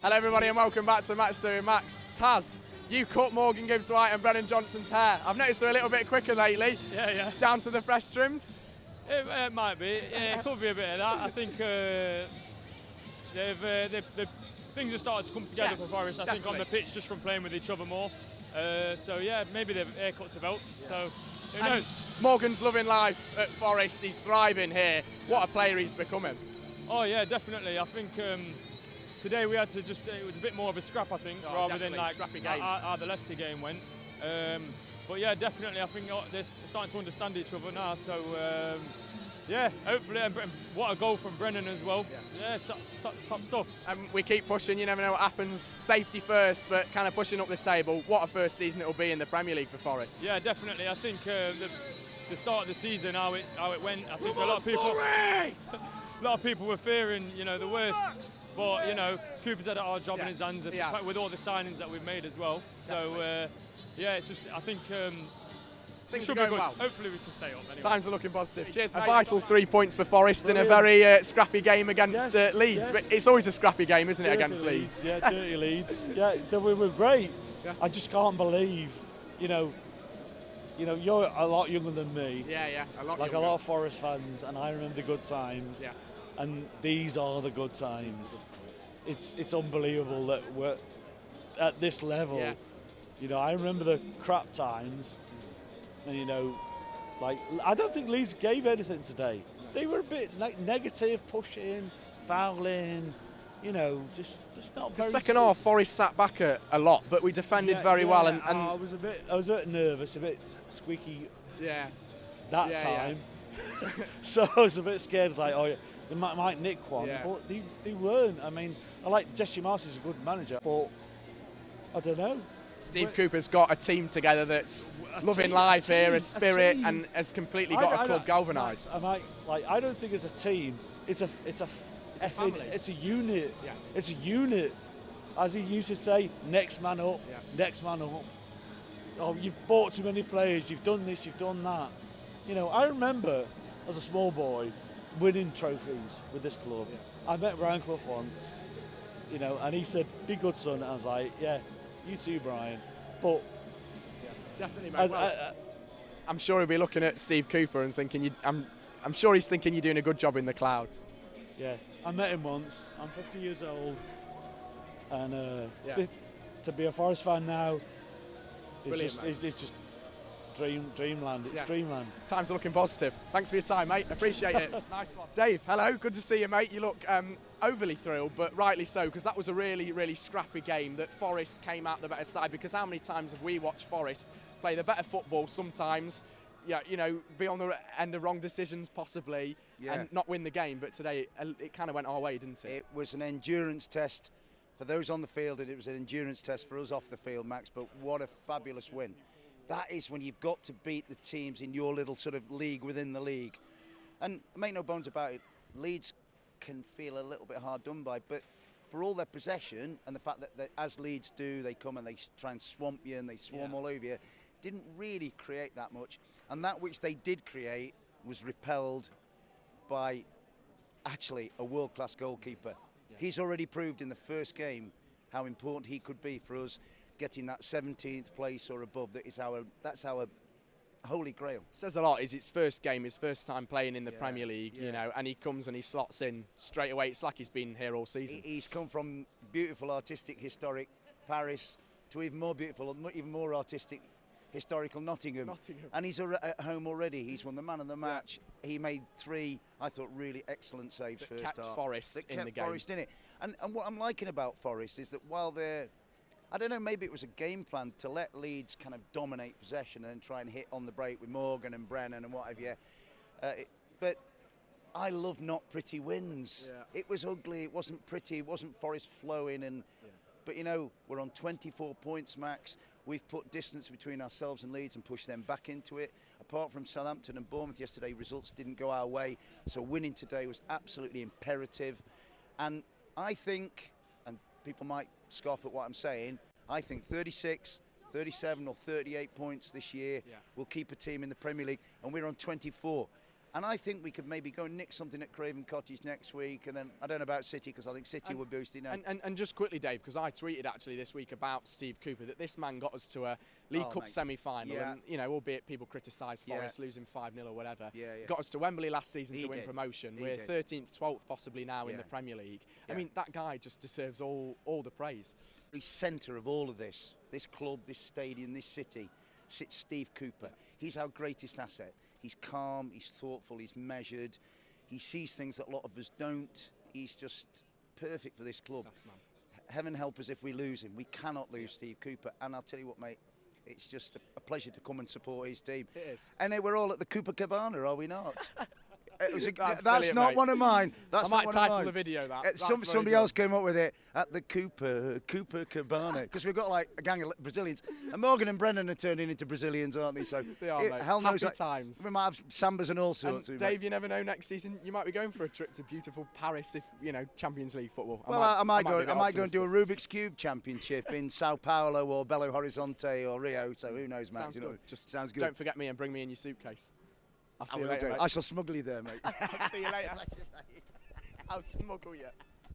Hello everybody and welcome back to Matchday with Max. Taz, you cut Morgan Gibbs-White and Brennan Johnson's hair. I've noticed they're a little bit quicker lately. Yeah. Down to the fresh trims? It might be. Yeah, it could be a bit of that. I think things have started to come together for Forest. I think on the pitch just from playing with each other more. So yeah, maybe the haircuts have helped. So who knows? Morgan's loving life at Forest. He's thriving here. What a player he's becoming. Oh yeah, definitely. I think today we had to just, it was a bit more of a scrap, I think, rather than like scrappy game. How the Leicester game went. But yeah, definitely, I think they're starting to understand each other now. So yeah, hopefully, and what a goal from Brennan as well. Yeah, top stuff. And we keep pushing, you never know what happens. Safety first, but kind of pushing up the table. What a first season it'll be in the Premier League for Forest. Yeah, definitely. I think the start of the season, how it went, I think a lot of people were fearing, the worst. But Cooper's had a hard job in his hands with all the signings that we've made as well. So yeah, it's just I think Things should are be going good. well. Hopefully we can stay up. Anyway. Times are looking positive. Cheers, mate. A Mate. vital 3 points for Forest in a very scrappy game against Leeds. Yes. But it's always a scrappy game, isn't it, Dirty against Leeds? Yeah, dirty Leeds. Yeah, we were great. Yeah. I just can't believe, you're a lot younger than me. Yeah, a lot. Like younger. a lot of Forest fans, and I remember the good times. Yeah. And these are the good times. It's unbelievable that we're at this level. Yeah. I remember the crap times, and I don't think Leeds gave anything today. They were a bit negative, pushing, fouling, just not The very. second half, Forest sat back a lot, but we defended very well. And I was a bit nervous, a bit squeaky yeah, that Yeah, time. So I was a bit scared, like, they might nick one, Yeah. but they weren't. I mean, I like Jesse Marsh's a good manager, but I don't know. Steve Cooper's got a team together that's loving life here, a spirit, team. and has completely got a club galvanised. I don't think it's a team. It's a family. It's a unit. Yeah. It's a unit. As he used to say, next man up. Yeah. Next man up. Oh, you've bought too many players. You've done this. You've done that. I remember as a small boy winning trophies with this club. Yeah. I met Brian Clough once. And he said, "Be good, son." And I was like, "Yeah, you too, Brian." But Definitely, mate. I'm sure he'll be looking at Steve Cooper and thinking, I'm sure he's thinking you're doing a good job in the clouds. yeah, I met him once. I'm 50 years old, and to be a Forest fan now, Brilliant, mate. it's just dreamland. It's dreamland. Times are looking positive. Thanks for your time, mate. Appreciate it. Nice one. Dave, hello. Good to see you, mate. You look overly thrilled, but rightly so, because that was a really, really scrappy game that Forest came out the better side. Because how many times have we watched Forest play the better football sometimes, be on the end of wrong decisions possibly, and not win the game. But today it kind of went our way, didn't it? It was an endurance test for those on the field, and it was an endurance test for us off the field, Max. But what a fabulous win. That is when you've got to beat the teams in your little sort of league within the league. And make no bones about it, Leeds can feel a little bit hard done by, but for all their possession and the fact that as Leeds do, they come and they try and swamp you and they swarm all over you, didn't really create that much. And that which they did create was repelled by actually a world-class goalkeeper. Yeah. He's already proved in the first game how important he could be for us getting that 17th place or above. That's our holy grail. Says a lot. Is his first game, his first time playing in the Premier League, and he comes and he slots in straight away. It's like he's been here all season. He's come from beautiful, artistic, historic Paris to even more beautiful, even more artistic, historical Nottingham. And he's at home already. He's won the man of the match. He made 3, I thought, really excellent saves first half. Kept Forest in the game. Kept Forest in it. And what I'm liking about Forest is that while they're, I don't know, maybe it was a game plan to let Leeds kind of dominate possession and then try and hit on the break with Morgan and Brennan and what have you. But I love not pretty wins. Yeah. It was ugly, it wasn't pretty, it wasn't Forest flowing. But we're on 24 points, Max. We've put distance between ourselves and Leeds and pushed them back into it. Apart from Southampton and Bournemouth yesterday, results didn't go our way. So winning today was absolutely imperative. And I think, and people might scoff at what I'm saying, I think 36, 37 or 38 points this year will keep a team in the Premier League, and we're on 24. And I think we could maybe go and nick something at Craven Cottage next week, and then I don't know about City because I think City were boosting out. And just quickly, Dave, because I tweeted actually this week about Steve Cooper that this man got us to a League Cup semi-final, and albeit people criticised Forest losing 5-0 or whatever, got us to Wembley last season to win promotion. We're 13th, 12th possibly now in the Premier League. I mean, that guy just deserves all the praise. The centre of all of this club, this stadium, this city, sits Steve Cooper. He's our greatest asset. He's calm, he's thoughtful, he's measured. He sees things that a lot of us don't. He's just perfect for this club. Heaven help us if we lose him. We cannot lose Steve Cooper. And I'll tell you what, mate, it's just a pleasure to come and support his team. It is. And we're all at the Cooper Cabana, are we not? That's not mate. one of mine. I might title the video that. Somebody else came up with it at the Cooper Cabana, because we've got like a gang of Brazilians, and Morgan and Brennan are turning into Brazilians, aren't they? So they are, mate. hell knows Happy times. We might have sambas and all sorts. And Dave, you never know. Next season, you might be going for a trip to beautiful Paris if Champions League football. I might go and do a Rubik's Cube Championship in Sao Paulo or Belo Horizonte or Rio. So who knows, Matt? Sounds good. Just sounds good. Don't forget me and bring me in your suitcase. I'll see you I will later, do. mate. I shall smuggle you there, mate. I'll see you later. I'll smuggle you.